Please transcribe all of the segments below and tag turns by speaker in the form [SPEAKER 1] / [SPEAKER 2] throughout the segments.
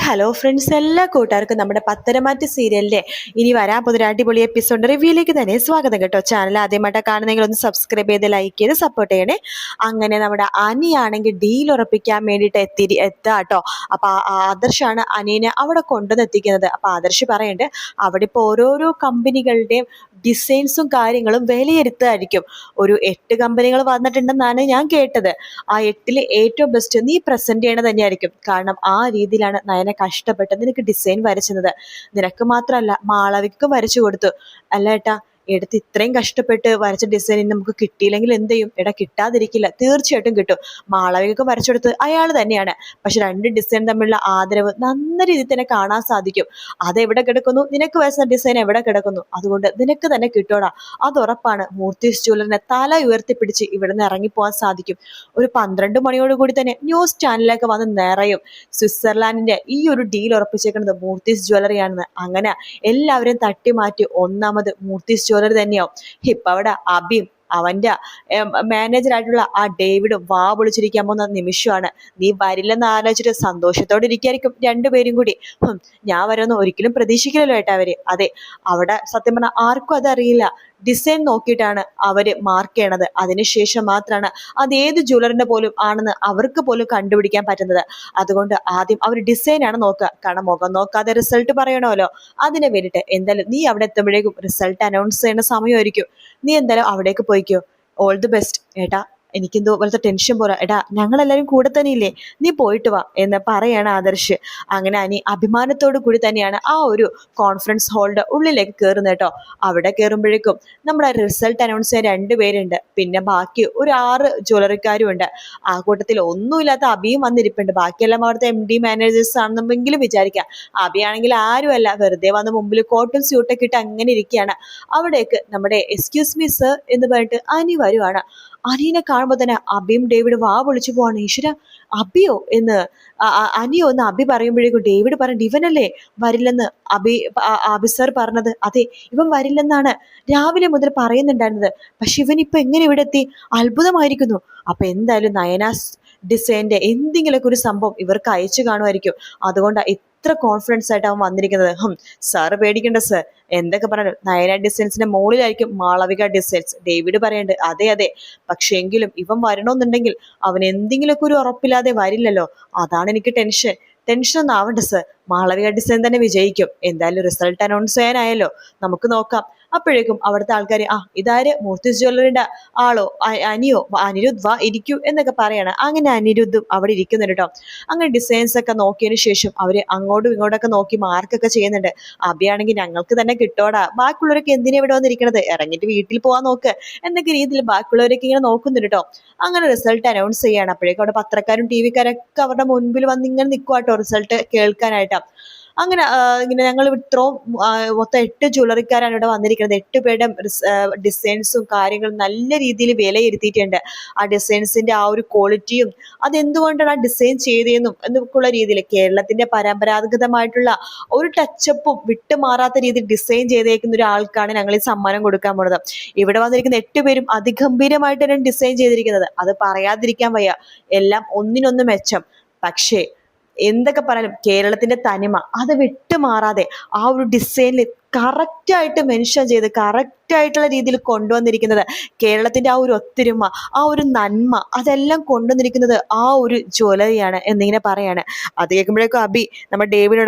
[SPEAKER 1] Hello friends, എല്ലാ കൂട്ടുകാർക്കും നമ്മുടെ പത്തരമാറ്റ് സീരിയലിന്റെ ഇനി വരാൻ പോകുന്ന ഒരു അടിപൊളി എപ്പിസോഡ് റിവ്യൂയിലേക്ക് തന്നെ സ്വാഗതം കേട്ടോ. ചാനൽ ആദ്യമായിട്ട് കാണുന്നെങ്കിൽ ഒന്ന് സബ്സ്ക്രൈബ് ചെയ്ത് ലൈക്ക് ചെയ്ത് സപ്പോർട്ട് ചെയ്യണേ. അങ്ങനെ നമ്മുടെ അനിയാണെങ്കിൽ ഡീൽ ഉറപ്പിക്കാൻ വേണ്ടിയിട്ട് എത്താട്ടോ. അപ്പൊ ആദർശാണ് അനീനെ അവിടെ കൊണ്ടുവന്ന് എത്തിക്കുന്നത്. അപ്പൊ ആദർശ് പറയുന്നുണ്ട് അവിടെ ഇപ്പോൾ ഓരോരോ കമ്പനികളുടെയും ഡിസൈൻസും കാര്യങ്ങളും വിലയിരുത്തായിരിക്കും. ഒരു 8 കമ്പനികൾ വന്നിട്ടുണ്ടെന്നാണ് ഞാൻ കേട്ടത്. ആ 8ൽ ഏറ്റവും ബെസ്റ്റ് നീ പ്രസന്റ് ചെയ്യണത് തന്നെയായിരിക്കും. കാരണം ആ രീതിയിലാണ് നയനെ കഷ്ടപ്പെട്ട് നിനക്ക് ഡിസൈൻ വരച്ചുന്നത്. നിനക്ക് മാത്രമല്ല മാളവികക്കും വരച്ചു കൊടുത്തു. അല്ല ഏട്ടാ, എടുത്ത് ഇത്രയും കഷ്ടപ്പെട്ട് വരച്ച ഡിസൈൻ നമുക്ക് കിട്ടിയില്ലെങ്കിൽ എന്ത് ചെയ്യും? എടാ, കിട്ടാതിരിക്കില്ല, തീർച്ചയായിട്ടും കിട്ടും. മാളവികക്ക് വരച്ചെടുത്ത് അയാൾ തന്നെയാണ്. പക്ഷെ 2 ഡിസൈൻ തമ്മിലുള്ള ആദരവ് നല്ല രീതിയിൽ തന്നെ കാണാൻ സാധിക്കും. അതെവിടെ കിടക്കുന്നു? നിനക്ക് വരച്ച ഡിസൈൻ എവിടെ കിടക്കുന്നു? അതുകൊണ്ട് നിനക്ക് തന്നെ കിട്ടോടാ, അത് ഉറപ്പാണ്. മൂർത്തീസ് ജ്വല്ലറിനെ തല ഉയർത്തിപ്പിടിച്ച് ഇവിടുന്ന് ഇറങ്ങിപ്പോകാൻ സാധിക്കും. ഒരു 12 മണിയോടുകൂടി തന്നെ ന്യൂസ് ചാനലിലൊക്കെ വന്ന് നിറയും സ്വിറ്റ്സർലാൻഡിന്റെ ഈ ഒരു ഡീൽ ഉറപ്പിച്ചേക്കുന്നത് മൂർത്തീസ് ജ്വല്ലറിയാണെന്ന്. അങ്ങനെ എല്ലാവരെയും തട്ടി മാറ്റി ഒന്നാമത് മൂർത്തീസ് ജ്വല്ലറി തന്നെയാവും. ഇപ്പൊ അവിടെ അബിയും അവന്റെ മാനേജറായിട്ടുള്ള ആ ഡേവിഡും വാ പൊളിച്ചിരിക്കാൻ പോകുന്ന നിമിഷമാണ്. നീ വരില്ലെന്ന് ആലോചിച്ചിട്ട് സന്തോഷത്തോടെ ഇരിക്കായിരിക്കും രണ്ടുപേരും കൂടി. ഞാൻ വരുമെന്ന് ഒരിക്കലും പ്രതീക്ഷിക്കില്ലല്ലോ ഏട്ടാ അവര്. അതെ, അവിടെ സത്യം പറഞ്ഞാൽ ആർക്കും അതറിയില്ല. ഡിസൈൻ നോക്കിയിട്ടാണ് അവര് മാർക്ക് ചെയ്യണത്. അതിനുശേഷം മാത്രമാണ് അത് ഏത് ജ്വല്ലറിന്റെ പോലും ആണെന്ന് അവർക്ക് പോലും കണ്ടുപിടിക്കാൻ പറ്റുന്നത്. അതുകൊണ്ട് ആദ്യം അവർ ഡിസൈനാണ് നോക്കുക. കാരണം മുഖം നോക്കാതെ റിസൾട്ട് പറയണമല്ലോ. അതിന് വേണ്ടിയിട്ട് എന്തായാലും നീ അവിടെ എത്തുമ്പോഴേക്കും റിസൾട്ട് അനൗൺസ് ചെയ്യുന്ന സമയമായിരിക്കും. നീ എന്തായാലും അവിടേക്ക് പോയിക്കോ. ഓൾ ദി ബെസ്റ്റ് ഏട്ടാ. എനിക്കെന്തോ പോലത്തെ ടെൻഷൻ പോരാ. എടാ, ഞങ്ങളെല്ലാവരും കൂടെ തന്നെ ഇല്ലേ, നീ പോയിട്ട് വാ എന്ന് പറയാണ് ആദർശ്. അങ്ങനെ അനി അഭിമാനത്തോടു കൂടി തന്നെയാണ് ആ ഒരു കോൺഫറൻസ് ഹാളിന്റെ ഉള്ളിലേക്ക് കയറുന്നത് കേട്ടോ. അവിടെ കയറുമ്പോഴേക്കും നമ്മുടെ റിസൾട്ട് അനൗൺസ് ചെയ്യാൻ 2 പേരുണ്ട്. പിന്നെ ബാക്കി ഒരു 6 ജ്വല്ലറിക്കാരും ഉണ്ട്. ആ കൂട്ടത്തിൽ ഒന്നുമില്ലാത്ത അബിയും വന്നിരിപ്പുണ്ട്. ബാക്കിയെല്ലാം അവിടുത്തെ MD മാനേജേഴ്സ് ആണെന്നെങ്കിലും വിചാരിക്കാം. അബിയാണെങ്കിൽ ആരുമല്ല, വെറുതെ വന്ന് മുമ്പിൽ കോട്ടും സ്യൂട്ടൊക്കെ ഇട്ട് അങ്ങനെ ഇരിക്കുകയാണ്. അവിടേക്ക് നമ്മുടെ എക്സ്ക്യൂസ് മീ സർ എന്ന് പറഞ്ഞിട്ട് അനി വരുവാണ്. അനീനെ കാണുമ്പോൾ തന്നെ അബിയും ഡേവിഡ് വാ വിളിച്ചു പോവാണ്. ഈശ്വര, അബിയോ എന്ന് അനിയോ എന്ന് അബി പറയുമ്പോഴേക്കും ഡേവിഡ് പറഞ്ഞു, ഇവനല്ലേ വരില്ലെന്ന് അബി സർ പറഞ്ഞത്? അതെ, ഇവൻ വരില്ലെന്നാണ് രാവിലെ മുതൽ പറയുന്നുണ്ടായിരുന്നത്. പക്ഷെ ഇവൻ ഇപ്പൊ എങ്ങനെ ഇവിടെ എത്തി? അത്ഭുതമായിരിക്കുന്നു. അപ്പൊ എന്തായാലും നയനാസ് ഡിസൈൻ്റെ എന്തെങ്കിലുമൊക്കെ ഒരു സംഭവം ഇവർക്ക് അയച്ചു കാണുമായിരിക്കും. അതുകൊണ്ടാണ് ഇത്ര കോൺഫിഡൻസ് ആയിട്ട് അവൻ വന്നിരിക്കുന്നത്. സാറ് പേടിക്കണ്ട സർ. എന്തൊക്കെ പറഞ്ഞു, നയന ഡിസൈൻസിന്റെ മുകളിലായിരിക്കും മാളവിക ഡിസൈൻസ്. ഡേവിഡ് പറയുന്നുണ്ട് അതെ അതെ, പക്ഷെ എങ്കിലും ഇവൻ വരണമെന്നുണ്ടെങ്കിൽ അവൻ എന്തെങ്കിലുമൊക്കെ ഒരു ഉറപ്പില്ലാതെ വരില്ലല്ലോ. അതാണ് എനിക്ക് ടെൻഷൻ. ഒന്നും ആവണ്ട സർ, മാളവിക ഡിസൈൻ തന്നെ വിജയിക്കും. എന്തായാലും റിസൾട്ട് അനൗൺസ് ചെയ്യാനായല്ലോ, നമുക്ക് നോക്കാം. അപ്പോഴേക്കും അവിടുത്തെ ആൾക്കാർ ഇതാര്, മൂർത്തീസ് ജ്വല്ലറിന്റെ ആളോ, അനിയോ, അനിരുദ്ധ് വാ ഇരിക്കൂ എന്നൊക്കെ പറയാണ്. അങ്ങനെ അനിരുദ്ധും അവിടെ ഇരിക്കുന്നുണ്ട് കേട്ടോ. അങ്ങനെ ഡിസൈൻസ് ഒക്കെ നോക്കിയതിന് ശേഷം അവര് അങ്ങോട്ടും ഇങ്ങോട്ടൊക്കെ നോക്കി മാർക്കൊക്കെ ചെയ്യുന്നുണ്ട്. അബിയാണെങ്കിൽ ഞങ്ങൾക്ക് തന്നെ കിട്ടോടാ, ബാക്കിയുള്ളവരൊക്കെ എന്തിനാ ഇവിടെ വന്നിരിക്കണത്, ഇറങ്ങിയിട്ട് വീട്ടിൽ പോവാൻ നോക്ക് എന്നൊക്കെ രീതിയിൽ ബാക്കിയുള്ളവരൊക്കെ ഇങ്ങനെ നോക്കുന്നുണ്ട് കേട്ടോ. അങ്ങനെ റിസൾട്ട് അനൗൺസ് ചെയ്യാണ്. അപ്പോഴേക്കും അവിടെ പത്രക്കാരും TV കാരൊക്കെ അവരുടെ മുൻപിൽ വന്ന് ഇങ്ങനെ നിൽക്കുവാട്ടോ റിസൾട്ട് കേൾക്കാനായിട്ട്. അങ്ങനെ ഇങ്ങനെ ഞങ്ങൾ ഇത്രയും മൊത്തം 8 ജ്വല്ലറിക്കാരാണ് ഇവിടെ വന്നിരിക്കുന്നത്. 8 പേരുടെ ഡിസൈൻസും കാര്യങ്ങളും നല്ല രീതിയിൽ വിലയിരുത്തിയിട്ടുണ്ട്. ആ ഡിസൈൻസിന്റെ ആ ഒരു ക്വാളിറ്റിയും അതെന്തുകൊണ്ടാണ് ആ ഡിസൈൻ ചെയ്തതെന്നും എന്നൊക്കെയുള്ള രീതിയിൽ കേരളത്തിന്റെ പരമ്പരാഗതമായിട്ടുള്ള ഒരു ടച്ചപ്പും വിട്ടുമാറാത്ത രീതിയിൽ ഡിസൈൻ ചെയ്തേക്കുന്ന ഒരാൾക്കാണ് ഞങ്ങൾ ഈ സമ്മാനം കൊടുക്കാൻ പോകുന്നത്. ഇവിടെ വന്നിരിക്കുന്ന 8 പേരും അതിഗംഭീരമായിട്ട് തന്നെ ഡിസൈൻ ചെയ്തിരിക്കുന്നത്. അത് പറയാതിരിക്കാൻ വയ്യ. എല്ലാം ഒന്നിനൊന്ന് മെച്ചം. പക്ഷേ എന്തൊക്കെ പറയാനും കേരളത്തിന്റെ തനിമ അത് വിട്ടുമാറാതെ ആ ഒരു ഡിസൈനിൽ കറക്റ്റായിട്ട് മെൻഷൻ ചെയ്ത് കറക്റ്റായിട്ടുള്ള രീതിയിൽ കൊണ്ടുവന്നിരിക്കുന്നത് കേരളത്തിന്റെ ആ ഒരു ഒത്തൊരുമ, ആ ഒരു നന്മ, അതെല്ലാം കൊണ്ടുവന്നിരിക്കുന്നത് ആ ഒരു ജ്വല്ലറിയാണ് എന്നിങ്ങനെ പറയാണ്. അത് കേൾക്കുമ്പോഴേക്കും അബി നമ്മുടെ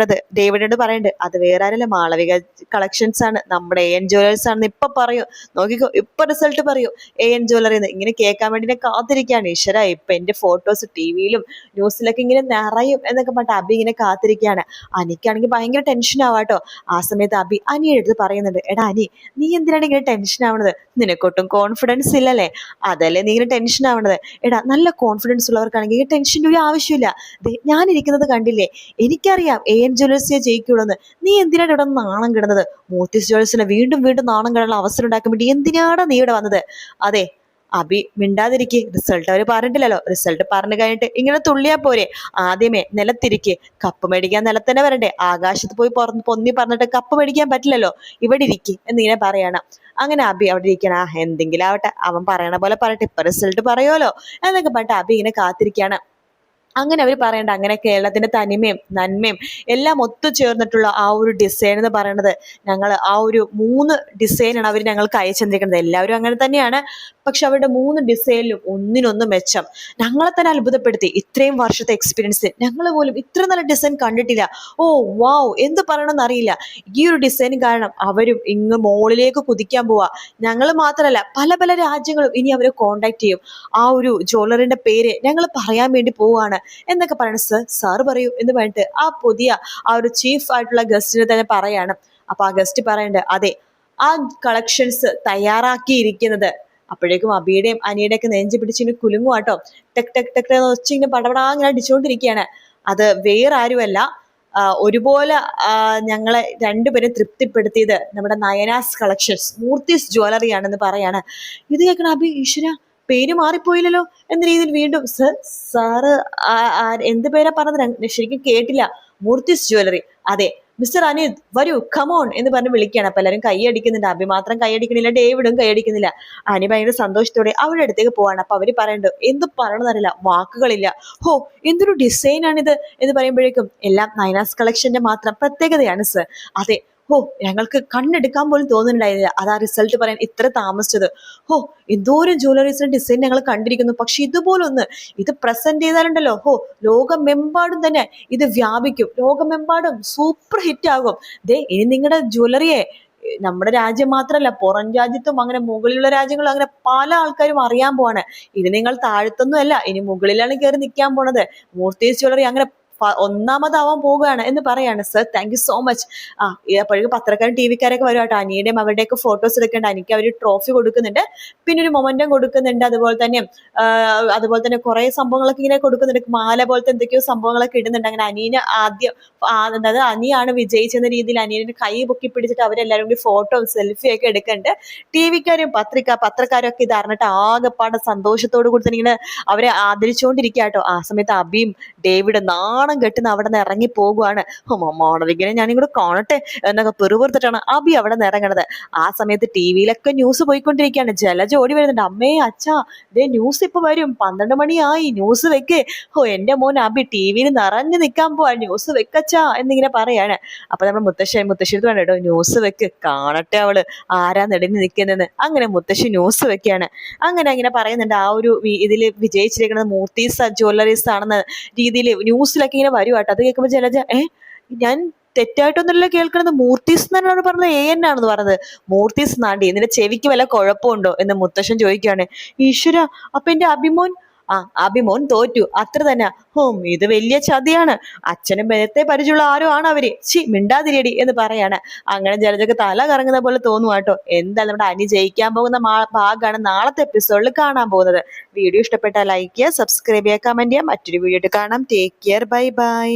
[SPEAKER 1] ഡേവിഡോട് പറയുന്നുണ്ട് അത് വേറെ ആരല്ല, മാളവിക കളക്ഷൻസ് ആണ്, നമ്മുടെ AN ജ്വല്ലേഴ്സ് ആണെന്ന് ഇപ്പൊ പറയൂ. നോക്കിക്കോ, ഇപ്പൊ റിസൾട്ട് പറയൂ AN ജ്വല്ലറി എന്ന്. ഇങ്ങനെ കേൾക്കാൻ വേണ്ടി ഞാൻ കാത്തിരിക്കുകയാണ്. ഈശ്വര, ഇപ്പൊ എന്റെ ഫോട്ടോസ് TV-യിലും ന്യൂസിലൊക്കെ ഇങ്ങനെ നിറയും എന്നൊക്കെ പറഞ്ഞിട്ട് അബി ഇങ്ങനെ കാത്തിരിക്കുകയാണ്. അനിക്കാണെങ്കിൽ ഭയങ്കര ടെൻഷൻ ആവാട്ടോ. ആ സമയത്ത് അബി അനിയുടെ അടുത്ത് പറയുന്നുണ്ട്, എടാ അനി, നീ എന്തിനാണ് ഇങ്ങനെ ടെൻഷൻ ആവണത്? നിനക്കൊട്ടും കോൺഫിഡൻസ് ഇല്ലല്ലേ? അതല്ലേ നീ ഇങ്ങനെ ടെൻഷൻ ആവണത്? എടാ, നല്ല കോൺഫിഡൻസ് ഉള്ളവർക്കാണെങ്കിൽ ടെൻഷൻ്റെ ഒരു ആവശ്യമില്ല. ഞാനിരിക്കുന്നത് കണ്ടില്ലേ, എനിക്കറിയാം AN ജ്വല്ലേഴ്സിയെ ജയിക്കുള്ളൂ. നീ എന്തിനാണ് ഇവിടെ നാണം കിടന്നത്? മൂർത്തീസ് ജ്വല്ലേഴ്സിനെ വീണ്ടും വീണ്ടും നാണം കിടാനുള്ള അവസരം ഉണ്ടാക്കാൻ വേണ്ടി എന്തിനാണ് നീ ഇവിടെ വന്നത്? അതെ, അബി മിണ്ടാതിരിക്ക്. റിസൾട്ട് അവർ പറഞ്ഞിട്ടില്ലല്ലോ. റിസൾട്ട് പറഞ്ഞു കഴിഞ്ഞിട്ട് ഇങ്ങനെ തുള്ളിയാ പോരെ? ആദ്യമേ നിലത്തിരിക്ക്. കപ്പ് മേടിക്കാൻ നിലത്തന്നെ വരണ്ടേ? ആകാശത്ത് പോയി പൊന്നി പറഞ്ഞിട്ട് കപ്പ് മേടിക്കാൻ പറ്റില്ലല്ലോ. ഇവിടെ ഇരിക്ക് എന്നിങ്ങനെ പറയണം. അങ്ങനെ അബി അവിടെ ഇരിക്കണം. എന്തെങ്കിലും ആവട്ടെ, അവൻ പറയണ പോലെ പറയട്ടെ, ഇപ്പൊ റിസൾട്ട് പറയുമല്ലോ എന്നൊക്കെ പറഞ്ഞിട്ട് അബി ഇങ്ങനെ കാത്തിരിക്കുകയാണ്. അങ്ങനെ അവർ പറയണ്ട, അങ്ങനെ കേരളത്തിന്റെ തനിമയും നന്മയും എല്ലാം ഒത്തുചേർന്നിട്ടുള്ള ആ ഒരു ഡിസൈൻ എന്ന് പറയുന്നത്, ഞങ്ങൾ ആ ഒരു 3 ഡിസൈനാണ് അവർ ഞങ്ങൾക്ക് അയച്ചു തന്നിരിക്കുന്നത്. എല്ലാവരും അങ്ങനെ തന്നെയാണ്, പക്ഷെ അവരുടെ 3 ഡിസൈനിലും ഒന്നിനൊന്ന് മെച്ചം. ഞങ്ങളെ തന്നെ അത്ഭുതപ്പെടുത്തി. ഇത്രയും വർഷത്തെ എക്സ്പീരിയൻസ് ഞങ്ങൾ പോലും ഇത്ര നല്ല ഡിസൈൻ കണ്ടിട്ടില്ല. ഓ വാവ്, എന്ത് പറയണമെന്ന് അറിയില്ല. ഈ ഒരു ഡിസൈൻ കാരണം അവരും ഇങ്ങ് മോളിലേക്ക് കുതിക്കാൻ പോവാ. ഞങ്ങൾ മാത്രമല്ല, പല പല രാജ്യങ്ങളും ഇനി അവരെ കോണ്ടാക്ട് ചെയ്യും. ആ ഒരു ജ്വല്ലറിന്റെ പേര് ഞങ്ങൾ പറയാൻ വേണ്ടി പോവുകയാണ് എന്നൊക്കെ പറയണം. സാറ് പറയൂ എന്ന് പറഞ്ഞിട്ട് ആ ഒരു ചീഫ് ആയിട്ടുള്ള ഗസ്റ്റിനെ തന്നെ പറയാണ്. അപ്പൊ ആ ഗസ്റ്റ് പറയണ്ട്, അതെ, ആ കളക്ഷൻസ് തയ്യാറാക്കിയിരിക്കുന്നത്. അപ്പോഴേക്കും അബിയുടെയും അനിയുടെയും ഒക്കെ നെഞ്ച് പിടിച്ചിങ്ങനെ കുലുങ്ങുവാട്ടോ. ടെക് ടെക് ടെക് വെച്ച് ഇങ്ങനെ പടപടാ ഇങ്ങനെ അടിച്ചുകൊണ്ടിരിക്കുകയാണ്. അത് വേറെ ആരുമല്ല, ഒരുപോലെ ഞങ്ങളെ രണ്ടുപേരും തൃപ്തിപ്പെടുത്തിയത് നമ്മുടെ നയനാസ് കളക്ഷൻസ്, മൂർത്തീസ് ജ്വല്ലറി ആണെന്ന് പറയാണ്. ഇത് കേൾക്കണം അബി, ഈശ്വര, പേര് മാറിപ്പോയില്ലല്ലോ എന്ന രീതിയിൽ വീണ്ടും സാറ് എന്ത് പേരാ പറഞ്ഞത് ശരിക്കും കേട്ടില്ല. മൂർത്തീസ് ജ്വല്ലറി, അതെ മിസ്റ്റർ അനിത് വരൂ, കമോൺ എന്ന് പറഞ്ഞ് വിളിക്കുകയാണ്. അപ്പൊ എല്ലാവരും കൈയടിക്കുന്നുണ്ട്. അബി മാത്രം കൈയടിക്കണില്ല, ഡേവിഡും കൈയടിക്കുന്നില്ല. അനി ഭയങ്കര സന്തോഷത്തോടെ അവരുടെ അടുത്തേക്ക് പോവാണ്. അപ്പൊ അവര് പറയുന്നുണ്ട്, എന്ത് പറയണമെന്നറിയില്ല, വാക്കുകളില്ല. ഹോ, എന്തൊരു ഡിസൈൻ ആണിത് എന്ന് പറയുമ്പോഴേക്കും എല്ലാം നൈനാസ് കളക്ഷന്റെ മാത്രം പ്രത്യേകതയാണ് സർ. അതെ, ഓ, ഞങ്ങൾക്ക് കണ്ണെടുക്കാൻ പോലും തോന്നുന്നുണ്ടായിരുന്നില്ല. അതാ റിസൾട്ട് പറയാൻ ഇത്ര താമസിച്ചത്. ഓ, എന്തോരം ജ്വല്ലറീസിന്റെ ഡിസൈൻ ഞങ്ങൾ കണ്ടിരിക്കുന്നു, പക്ഷെ ഇതുപോലൊന്ന് ഇത് പ്രസന്റ് ചെയ്താലുണ്ടല്ലോ, ഹോ, ലോകമെമ്പാടും തന്നെ ഇത് വ്യാപിക്കും, ലോകമെമ്പാടും സൂപ്പർ ഹിറ്റ് ആകും. ദേ, ഇനി നിങ്ങളുടെ ജ്വല്ലറിയെ നമ്മുടെ രാജ്യം മാത്രമല്ല, പുറം രാജ്യത്തും അങ്ങനെ മുകളിലുള്ള രാജ്യങ്ങളും അങ്ങനെ പല ആൾക്കാരും അറിയാൻ പോവാണ്. ഇനി നിങ്ങൾ താഴത്തൊന്നും അല്ല, ഇനി മുകളിലാണ് കയറി നിൽക്കാൻ പോണത്. മൂർത്തീസ് ജ്വല്ലറി അങ്ങനെ ഒന്നാമതാവാൻ പോവുകയാണ് എന്ന് പറയാണ്. Sir, thank you so much. അപ്പോഴേക്കും പത്രക്കാരും ടി വിക്കാരൊക്കെ വരും കേട്ടോ. അനിയുടെയും അവരുടെയൊക്കെ ഫോട്ടോസ് എടുക്കേണ്ട. എനിക്ക് അവർ ട്രോഫി കൊടുക്കുന്നുണ്ട്, പിന്നെ ഒരു മൊമെന്റം കൊടുക്കുന്നുണ്ട്. അതുപോലെ തന്നെ കുറെ സംഭവങ്ങളൊക്കെ ഇങ്ങനെ കൊടുക്കുന്നുണ്ട്. മാല പോലത്തെ എന്തൊക്കെയോ സംഭവങ്ങളൊക്കെ ഇടുന്നുണ്ട്. അങ്ങനെ അനിയന് ആദ്യം അതായത് അനിയാണ് വിജയിച്ചെന്ന രീതിയിൽ അനിയനെ കൈ പൊക്കി പിടിച്ചിട്ട് അവരെല്ലാവരും കൂടി ഫോട്ടോ സെൽഫി ഒക്കെ എടുക്കുന്നുണ്ട്. ടി വിക്കാരും പത്രക്കാരും ഒക്കെ ഇത് അറിഞ്ഞിട്ട് ആകെപ്പാടെ സന്തോഷത്തോടു കൂടി തന്നെ ഇങ്ങനെ അവരെ ആദരിച്ചുകൊണ്ടിരിക്കുക കേട്ടോ. ആ സമയത്ത് അബിയും ഡേവിഡ് നാണം കെട്ടുന്ന അവിടെ നിന്ന് ഇറങ്ങി പോകുവാണ്. മോണലിങ്ങനെ ഞാനിങ്ങോട്ട് കാണട്ടെ എന്നൊക്കെ പെറുപുറത്തിട്ടാണ് അബി അവിടെ നിന്ന് ഇറങ്ങണത്. ആ സമയത്ത് ടി വിയിലൊക്കെ ന്യൂസ് പോയിക്കൊണ്ടിരിക്കുകയാണ്. ജലജ ഓടി വരുന്നുണ്ട്. അമ്മേ, അച്ഛാ, ദേ ന്യൂസ് ഇപ്പൊ വരും, 12 മണിയായി, ന്യൂസ് വെക്ക്. ഓ, എന്റെ മോൻ അബി ടി വിയിൽ നിറഞ്ഞു നിൽക്കാൻ പോവാ, ന്യൂസ് വെക്കച്ചാ എന്നിങ്ങനെ പറയാണ്. അപ്പൊ നമ്മൾ മുത്തശ്ശിത്ത് വേണ്ട കേട്ടോ, ന്യൂസ് വെക്ക്, കാണട്ടെ അവള് ആരാ നെടിഞ്ഞ് നിൽക്കുന്നതെന്ന്. അങ്ങനെ മുത്തശ്ശി ന്യൂസ് വെക്കുകയാണ്. അങ്ങനെ പറയുന്നുണ്ട്, ആ ഒരു ഇതിൽ വിജയിച്ചിരിക്കുന്നത് മൂർത്തീസ് ജ്വല്ലറീസ് ആണെന്ന രീതിയിൽ ന്യൂസിലൊക്കെ ഇങ്ങനെ വരും കേട്ടോ. അത് കേൾക്കുമ്പോൾ ജലജ, ഞാൻ തെറ്റായിട്ടൊന്നുമല്ല കേൾക്കണത്, മൂർത്തീസ് എന്നാണ് പറഞ്ഞത്, AN ആണെന്ന് പറഞ്ഞത്. മൂർത്തീസ് നാണ്ടി, നിന്റെ ചെവിക്ക് വല്ല കുഴപ്പമുണ്ടോ എന്ന് മുത്തശ്ശൻ ചോദിക്കുകയാണ്. ഈശ്വര, അപ്പൊ എന്റെ അഭിമോൻ തോറ്റു, അത്ര തന്നെ. ഇത് വലിയ ചതിയാണ്. അച്ഛനും നേരത്തെ പരിചയമുള്ള ആരോ ആണ് അവര്. മിണ്ടാതിരിയടി എന്ന് പറയാണ്. അങ്ങനെ ജലജക്ക് തല കറങ്ങുന്ന പോലെ തോന്നുക കേട്ടോ. എന്തായാലും നമ്മുടെ അനി ജയിക്കാൻ പോകുന്ന ഭാഗമാണ് നാളത്തെ എപ്പിസോഡിൽ കാണാൻ പോകുന്നത്. വീഡിയോ ഇഷ്ടപ്പെട്ടാൽ ലൈക്ക് ചെയ്യുക, സബ്സ്ക്രൈബ് ചെയ്യുക, കമന്റ് ചെയ്യുക. മറ്റൊരു വീഡിയോ ആയിട്ട് കാണാം. Take care, bye bye.